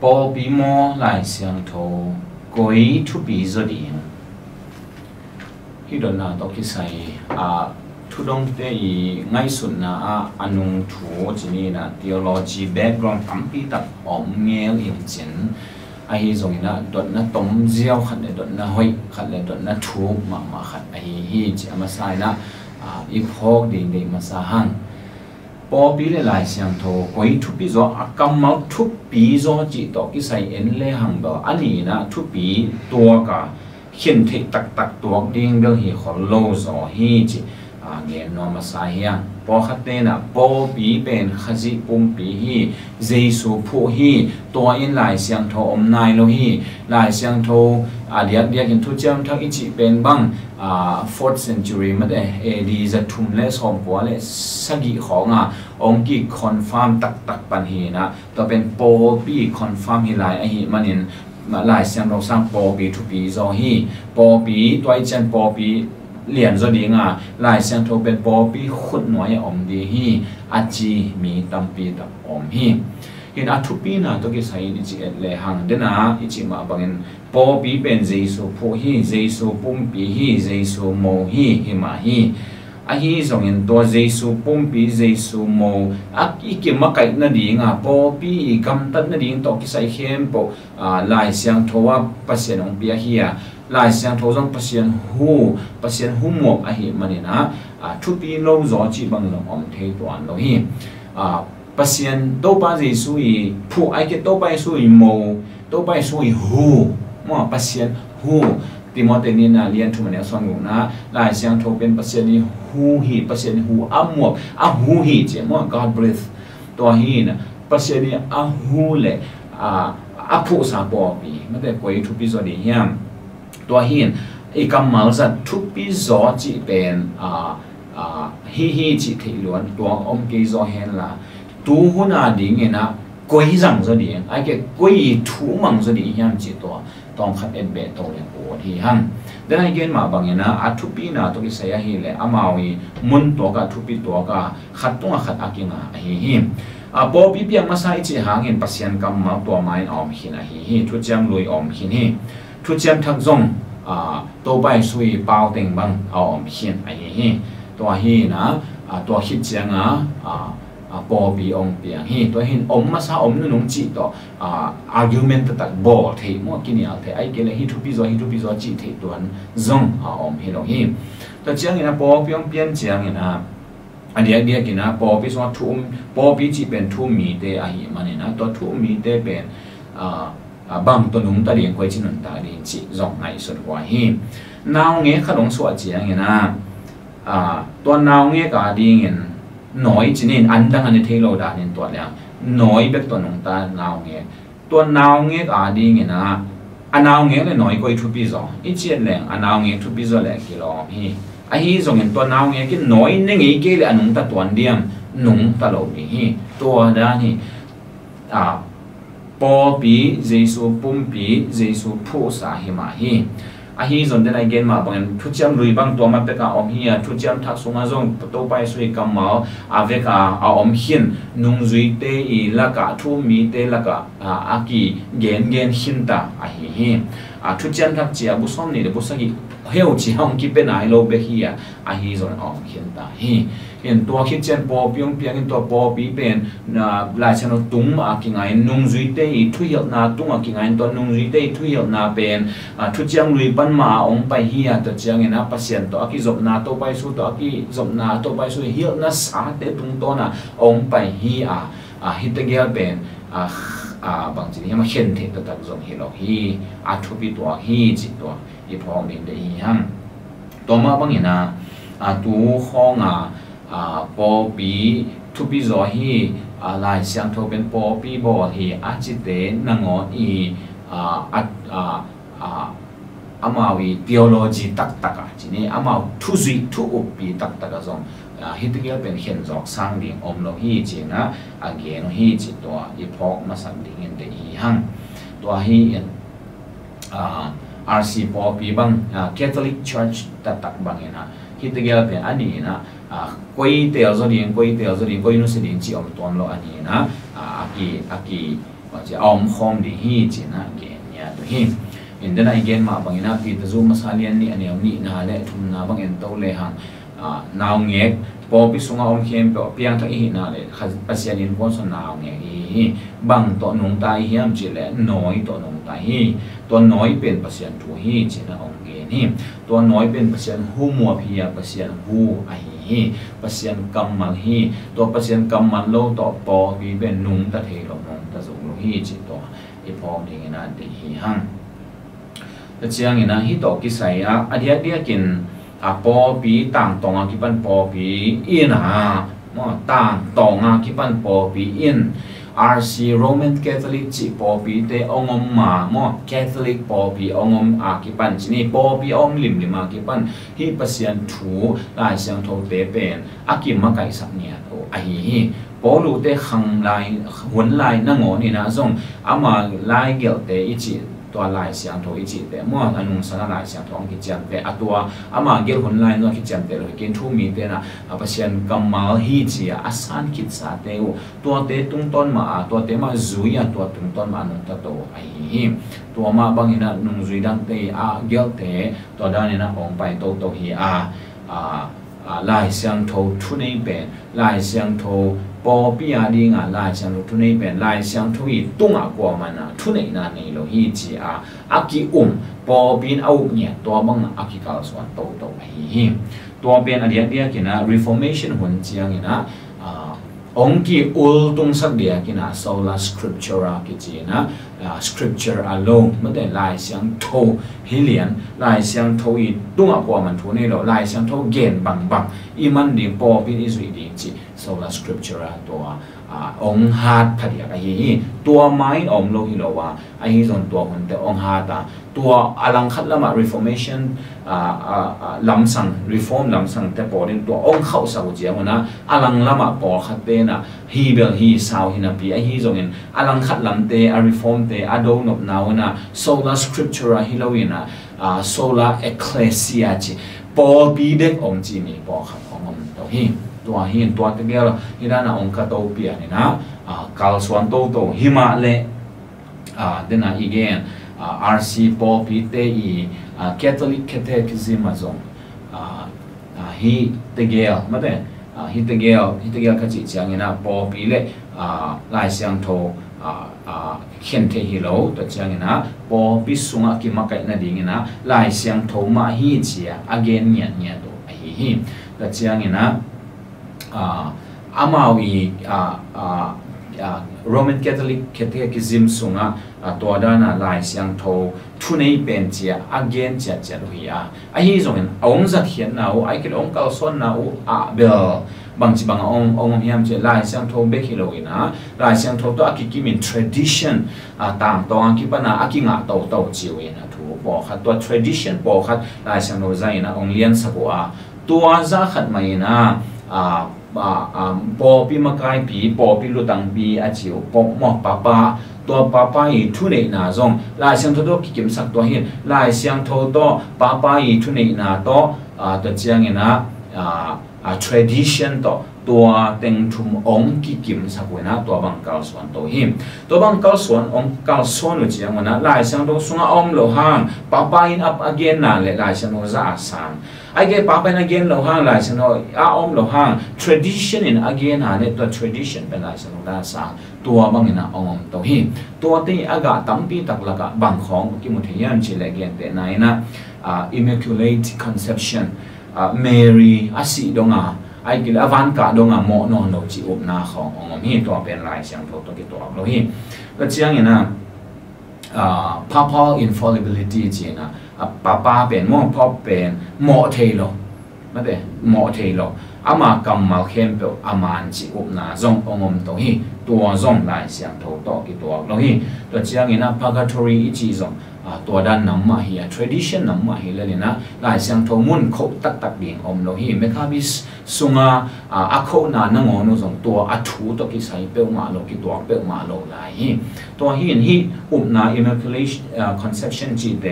po pi mo lai siang tho koi thu pi zo ding hi don na to ki sai thu dong te i ngai sun na anung thu chini na theology background tam pi tak om ngel in chen a hi zong na dot na tom ziaw khat le dot na hoi khat le dot na thu ma khat a hi chi ama sai na i phok ding ding ma sa hang po pi le lai siang tho koi thu pi zo akam mau thu pi zo chi to ki sai en le hang do ani na thu pi to ka khin thei tak tuak ding bel hi khol lo zo hi chi nghe nó mà sai hiang po khát tên là po bí bên khazi pum bí hi Giêsu phụ hi to in lại siang tho om nai lo hi lại siang tho liat in thu cham thak ichi pen bang 4th century mà de AD za thum le som po le sagi khonga ong ki confirm tak pan hi na to pen po bí confirm hi lại a hi manin lại siang tho sang po bí thu bí zo hi po bí toy chan po bí liền do đi ngà lại sang thô bên po pi khut nói om đi hi achi mi tam pi tam om hi in athu pi na to ki sai ni chi le hang de na ichi ma bangin po pi ben Giêsu phu hi Giêsu pum pi hi Giêsu mo hi ma hi a hi zong in to Giêsu pum pi Giêsu mo a ki ma kai na di nga po pi kam tat na ding to ki sai khem po lai sang thowa pasien ong pi hi lại sang thô trong pasien hu mo a hi manina thu pi lo zo chi bang lo om thei tuan lo hi pasien to pa Giêsu i phu ai ke to pa su i mo to pa su i hu mo pasien hu Timote ni na lian thu mane son ngủ na lại sang thô bên pasien ni hu hi pasien hu amo a hu hi che mo God breath to hi na pasien ni a hu le a phu sa po pi ma te koi thu pi zo di hiamตัวหินอีกำมัลจะทุกปีจอจีเป็นฮีจีที่ล้วนตัวอมกีจอเห็นละตัวหัวหน้าดิ่งเงินะกุยจังจะดิ่งไอ้แกกุยถูมังจะดิ่งยามจีตัวต้องขัดเอ็นเบตตัวเลยปวดที่หันแต่ไอ้เกณฑ์มาบางเงินะทุกปีน่ะตัวกิเสียหินเลยอามาวีมุนตัวกับทุกปีตัวกับขัดตัวขัดอากิงอ่ะหินพอปีเปียงมาใส่จีหางเงินปัศยันกำมัลตัวไม้อมหินอ่ะหินทุกจำลุยอมหินหิทุกเช้าทักจงตัวใบสุยเปล่าเต็งบังเอาอมเขียนไอ้ฮีตัวฮีนะตัวคิดเจียงปอบีองเปียงฮีตัวหินอมมาซาอมนุ่งจีต่อargument ตัดบ่อเทมั่วกินยาเทไอ้เกลฮีทุปิโซจีเทตัวจงเอาอมฮีลงฮีตัวเจียงนะปอบีองเปียงเจียงนะอันเดียกินนะปอบีส่วนทุ่มปอบีจีเป็นทุ่มมีเตไอ้มันเนี่ยนะตัวทุ่มมีเตเป็นบางตัวนุ่งตาเลียงคอยชินุนตาเลียงจีจงไงสุดกว่าหินาวเงี้ยขนมสวดเจียงเงี้ยนะตัวนาวเงี้ยกาดีเงี้ยน้อยจีนี่อันดังอันนี้เทโลดานี่ตัวเลี้ยงน้อยแบบตัวนุ่งตานาวเงี้ยตัวนาวเงี้ยกาดีเงี้ยนะอันนาวเงี้ยเลยน้อยกว่าทุบปีจออีเจียนแรงอันนาวเงี้ยทุบปีจอแรงกิโลหิไอ้หิจงเงี้ยตัวนาวเงี้ยกินน้อยนี่งี้เกลี่ยนุ่งตาตัวเดียมนุ่งตาโลบีหิตัวด้านหิปอปีGiêsuปุ่มปีGiêsuผู้สาหิมาฮีอาฮีจนได้เกณฑ์มาบางทุกเช้าลุยบางตัวมาเป็นการอมฮีทุกเช้าทักสุงาจงตัวไปสุยกำมาอาเวกาอมหินนุ่งจุยเตอีละกะทุ่มมีเตละกะอากีเกณฑ์หินตาอาฮีทุกเช้าทักเจียบุษอมนี่เดบุษกิเฮลจีห้องกิเป็นไอโลเบฮีอาฮีจนอมหินตาฮีเห็นตัวคิดเช่นปอปียงเปียงเห็นตัวปอปีเป็นลายเช่นตุ้งอากิงไงนุ่งจุยเตยทุยนาตุ้งอากิงไงตัวนุ่งจุยเตยทุยนาเป็นทุกเจ้าลุยปันมาองไปเฮียตัวเจ้าเงินนะปัศยันตัวอากิจบนาตัวไปสู้ตัวอากิจบนาตัวไปสู้เฮียนะสาเตตุ้งตัวน่ะองไปเฮียฮิตเกียเป็นบางทีเนี่ยมาเห็นเทตัวตัดจงเฮโลฮีทุบตัวฮีจิตตัวอีพองนี่ได้ยังตัวมาบางอย่างนะตัวข้องปอปีทุปีจอฮีลายเสียงโทเป็นปอปีบอฮีอาจิเตนงออีอามาวี theology ตักจีนี่อามาทุจุยทุอุปีตักจงฮิตเกียเป็นเห็นจอกสร้างดิ่งอมโลฮีจีนะเกนฮีจีตัวอีพอกมาสักดิ่งเงินเดียหังตัวฮีRC ปอปีบังCatholic Church ตักบังเงินฮิตเกียเป็นอันนี้นะกุยเตียวจริงกุยนุสิรินจีอมตัวเราอันนี้นะอากี chỉ om khom đi hi chỉ na cái nhà tôi hi in đến này gen mà bằng ina pi tu masalian ni anh em ni na le thum na bằng en tàu le hang nào nghe po pi sunga om khem po piang thak hi na le pasian in pon son nào nghe hi bằng to nung tai hiam chỉ le nói to nung tai hi to nói pen pasian thu hi chỉ na om nghe hi to nói pen pasian hu mo phia pasian hu ai hi pasian kamal hi to pasian kamal lo to po pi ben nung ta the lo nung ta zo lo hi chỉ to i po ding na de hi hang ta chiang ina hi to ki sai a dia dia kin po pi tang tong ki pan po pi in mo tang tong ki pan po pi in RC Roman Catholic chi po pi te ongom ma mo Catholic po pi ongom ki pan chini po pi ong lim lima ki pan hi pasian thu lai siang tho te pen ki ma kai sak nia to a hi po lu te khang lai hun lai na ngo ni na zong ama lai gel te ichiตัวลายเสียงโทอีจิแต่เมื่ออนุสารลายเสียงโทองกิจจันแต่ตัวอามาเกี่ยวกับลายน้องกิจจันแต่เลยกินทุ่มีแต่นะประเชียนกำมาฮีจีอาสันกิจสาเตวตัวเตตุ้งต้นมาตัวเตมาจุยตัวตุ้งต้นมานุตโตไอหิตัวมาบางทีนะนุงจุยดังเตเกี่ยวเตตัวด้านนี้นะองไปโตโตฮีลายเสียงโททุนนี้เป็นลายเสียงโทปอปีอาดีงาลายเสียงทุนนี้เป็นลายเสียงทุยตุ้งกว่ามันนะทุนนี้นั่นนี่เราฮีจีอากิปอปีนเอาเนี่ยตัวบังอากิกาลสวนโตโตไอหิตัวเป็นอดีตเดียกินะ Reformation หุ่นเจียงกินะองค์อุลตุงสักเดียกินะ sola scriptura กิจีนะ scripture alone ไม่ได้ลายเสียงโทฮิเลียนลายเสียงโทอีตุ้งกว่ามันทุนนี้เราลายเสียงโทเกณฑ์บังอีมันดิ่งปอปีนอิสุยดิ่งจี sola scriptura ตัวองค์ฮาดพัดยาไอฮีตัวไม้อมโลหิโลวาไอฮีส่วนตัวคนแต่องค์ฮาดตัวอลังคัดละมา Reformation ลำสั่ง Reform ลำสั่งแต่ปอดินตัวองค์เข้าสาวเจียมันนะอลังละมาปอคัดเตนะฮีเบลฮีสาวฮินาปีไอฮีส่งเงินอลังคัดลำเตReform เตอโดนบนาวนะ sola scriptura ฮิโลวินะsola ecclesia จีปอปีเด็กองค์จีนี่ปอคัดของมันตัวฮีตัวหินตัวตะเกียบฮิด้านองค์กาโตเปียนี่นะกาลสวนโตโตหิมาเลเดน่าอีกเกนRC ปอปีเตอีCatholic Catechism มาส่งฮิตะเกียบมาแต่ฮิตะเกียบขจิตจังนี่นะปอปีเลลายเสียงโทเขียนเทฮิโลตัวจังนี่นะปอปีสุงะกิมาไก่นาดีนี่นะลายเสียงโทมาฮิเจียอเกนเนี่ยตัวไอฮิตัวจังนี่นะอามาวีRoman Catholic Catechism สุงะตัวด้านลายเสียงโททุนนี้เป็นเจียอเกนเจียลุยไอ้ที่ส่งเห็นองค์จะเขียนนาไอ้คิดองค์เก่าส่วนนาเบลบางทีบางองค์เฮียมเจียลายเสียงโทเบคิโลกินะลายเสียงโทตัวอากิกิมิน tradition ตามตัวอากิปนาอากิงะโตจิวนะถูกบอกตัว tradition บอกคัดลายเสียงโทใจนะองค์เลี้ยนสักว่าตัวจะขัดไม่นะปอปีมะกายปีปอปีลุตังปีอาจิวปอหมอกป้าตัวป้าอีทุเนนาจงลายเสียงโทโตกิมสักตัวเห็นลายเสียงโทโตป้าอีทุเนนาโตตัวเจียงนะtradition ตัวเต็งทุมองกิกิมสักวันนะตัวบังกาลสวนตัวหิมตัวบังกาลสวนองกาลสวนวิจัยมันนะลายเสียงโทสุงอมโลหังป้าอินอัพอเกนนั่นเลยลายเสียงโทจะอาสังไอ้เกี่ยป้าเป็น again โลหังลายเสียงโทอมโลหัง tradition in again หาเนี่ยตัว tradition เป็นลายเสียงโทจะสังตัวบางอย่างนะองตัวหิมตัวที่อากาศตั้มปีตักละกะบางของกิมุทิยันชิเลเกนแต่ไหนนะimmaculate conception Mary อาศิดงไอ้กิลอวันกาดงโมโนโนจิอุบนาขององค์นี้ตัวเป็นลายเสียงโทตัวกี่ตัวเราหิก็เชียงอย่างนะpapal infallibility จีนะป้าเป็นมั่วพ่อเป็นโมเทโลไม่ได้โมเทโลอามากำมาเข้มเปล่าอามันจิอุบนาจงองค์ตัวหิตัวจงลายเสียงโทตัวกี่ตัวเราหิตัวเชียงอย่างนะ purgatory อีจีจงตัวด้านน้ำมาเฮีย tradition น้ำมาเฮียเลยนะลายเสียงโทมุนเขาตักดิ่งอมโลหิเมคาบิสสุงอาโคนานังอนุสงตัวอัฐูตัวกิใส่เปลมาโลกิตัวเปลมาโลลายตัวหินหิอุปนา immaculate conception จีเต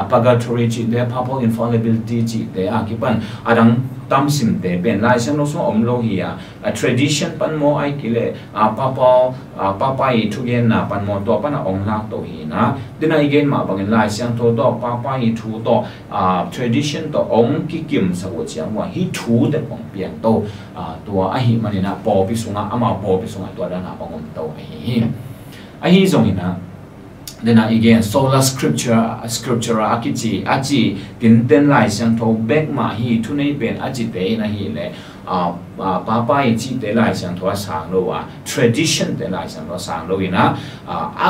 purgatory จีเต papal infallibility จีเตกิปันดัง ตามสิมเตเป็นลายเสียงโลส่งอมโลเฮียtradition ปันโมไอกิเลป้าอีทุเกนนะปันโมตัวปันองลากตัวฮีนะดินไอเกนมาบางลายเสียงตัวป้าอีทูตัวtradition ตัวองกิกิมสกุลเสียงว่าฮีทูเด็กของเปียงตัวไอฮีมันนะปอพิสุงะอามาปอพิสุงะตัวด้านหน้าองตัวไอฮีตรงนี้นะ then again sola scriptura aji tin lai sang tho back ma hi thu nei pen aji te na hi le papa chi te lai sang tho sang lo wa tradition te lai sang tho sang lo ina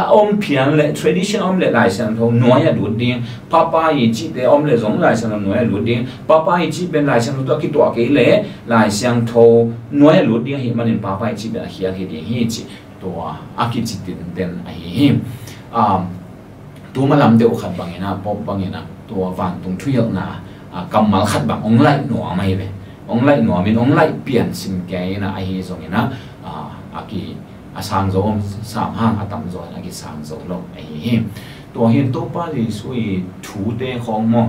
om pian le tradition om le lai sang tho no ya du ding papa chi te om le zong lai sang no ya lu ding papa chi ben lai sang tho ki to ke le lai sang tho no ya lu ding hi manin papa chi ben hian hi ding hi chi to akichi tin aiตัวมาลำเดียวขัดบางอย่างนะปบบางอย่างนะตัวฟังตรงทุยนะกำมาขัดบางองไล่หนัวไม่เลยองไล่หนัวมีองไล่เปลี่ยนสิมแกนะไอ้ตรงนี้นะอากีสางโจมสามห้างอาตมโจนอากีสางโจลงไอ้ตัวเห็นตัวป้าที่สวยถูเตะของมอ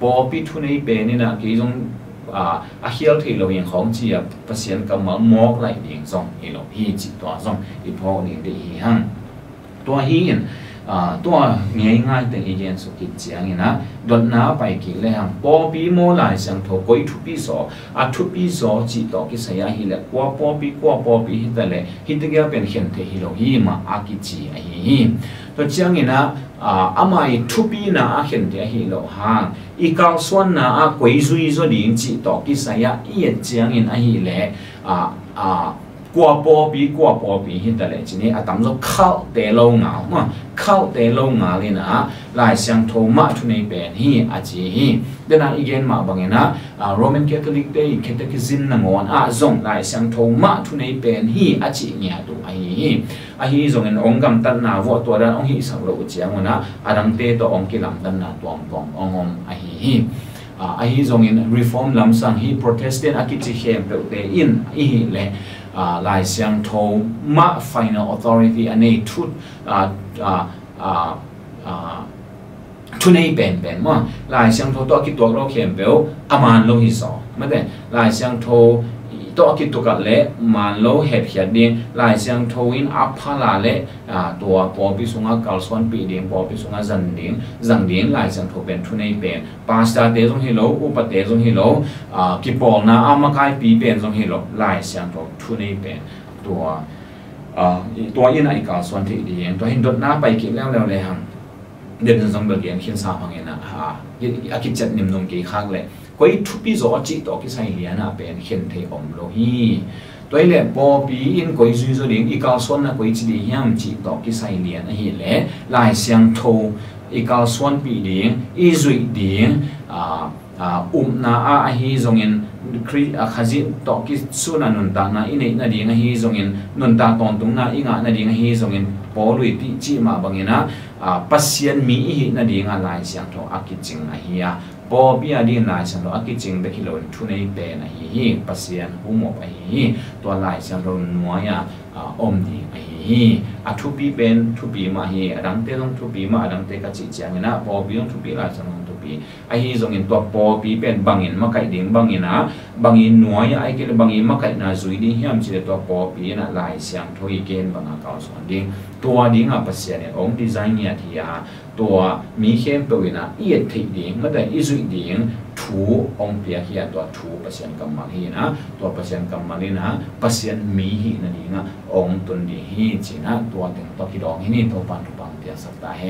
ปอปิทุนไอ้เป็นนี่นะกี่ตรงเฮียลที่เราอย่างของจีบเปอร์เซ็นต์กำมามอกไหลเดียงส่งที่เราฮีจิตตัวส่งอีพอนี่ได้ห้างตัวฮีนตัวง่ายๆแต่อีเย็นสุกิจเจียงนะดนน้าไปกี่เลยฮะปอปีโมลายสังทก้อยทุปีสอทุปีสอจีต่อกิสยาฮิเลกว่าปอปีฮิตเลยฮิตเกียเป็นเขียนเทฮิโลฮีมาอากิจีไอฮีตัวเจียงนะอามาอีทุปีนะอาเขียนเทฮิโลฮะอีกาส่วนนะอาก้อยซุยโซดิงจีต่อกิสยาอีเจียงไอฮิเลกว่าปอปีฮิตเลยทีนี้อาตมจะเข้าเตโลงาเข้าเตโลงาเลยนะลายเสียงโทมาทุนในเป็นฮีอาจีฮีเดี๋ยวนั้นอีกอย่างมาบางอย่างนะโรมันคาทอลิกได้แคทคิซินนงอนจงลายเสียงโทมาทุนในเป็นฮีอาจีเนี่ยตัวไอฮีจงเงินองค์กำตันนาวัวตัวนั้นองค์ฮีสังโลเจียงนะอาดังเตตัวองค์กิลำตันนาตัวองค์ไอฮีจงเงิน reform ลำสังฮี protestant อากิจิเข้มเปลเตอินอีเลยลายเสียงโทมา final authority อันนี้ทุนในเป็นมั้งลายเสียงโทตัวคิดตัวเราเขียนเปลอามันโลหิตสอไม่ได้ลายเสียงโทตัวคิดตัวกันเละมันโลเหตุเขียนดิ้งลายเสียงโทอินอัพพาลาเละตัวปอพิสุงะกัลสวนปีดิ้งปอพิสุงะจันดิ้งลายเสียงโทเป็นทุนในเป็นปาสตาเตจงฮิโลอุปเตจงฮิโลกิปอลนะอามาไกปีเป็นจงฮิโลลายเสียงโททุนในเป็นตัวอินไอกัลสวนที่ดิ้งตัวหินดดหน้าไปกินแล้วเลยฮังเดินจงเบิกเงินขึ้นสามพันนะอากิจจัดนิมนมกี่ครั้งเลยก็อีทุปีโจจิตต่อกิใส่เหรียญนะเป็นเขียนเทอมโลหีตัวเล่ปอปีอินก็อีจุดเดียงอีกาส่วนนะก็อีจีดียามจิตต่อกิใส่เหรียญนะเห็นเลยลายเสียงโทอีกาส่วนปีเดียงอีจุดเดียงนาอาฮีจงเงินคริขจิตต่อกิสุนันนตานะอินนาดีงฮีจงเงินนนตาตอนตรงนะอิงานาดีงฮีจงเงินปอลุยติจิมาบางเงินนะปัสยันมีอินาดีงาลายเสียงโทอากิจิงนะฮียปอบีอาดีนลายเสียงโทอากิจิงเบกิโลนทุนในเป็นนะฮีปัสยันหุมบฮีตัวลายเสียงโทนัวยาอมดีฮีทุปีเป็นทุปีมาฮีดังเตต้องทุปีมาดังเตกัจจิเจียงนะปอบีต้องทุปีลายเสียงทุปีไอฮีจงเงินตัวปอปีเป็นบางเงินมาไก่ดิ่งบางเงินนะบางเงินนัวยาไอเกลบางเงินมาไก่นาจุยดิ่งเฮียมจีตัวปอปีนะลายเสียงโทอีเกนบางอาการส่วนดิ่งตัวดิ่งปัสยันเนี่ยองดีไซน์เนี่ยที่ตัวมีเข้มเปวินะอีดที่ดิ่งไม่ได้อีจุยดิ่งทูองเปียเฮียตัวทูปัสยันกำมันฮีนะตัวปัสยันกำมันนี่นะปัสยันมีฮีนั่นเององตุนดีฮีจีนะตัวถึงตัวกิดองฮีนี่ตัวปันทุปังเตียสัตตาเฮ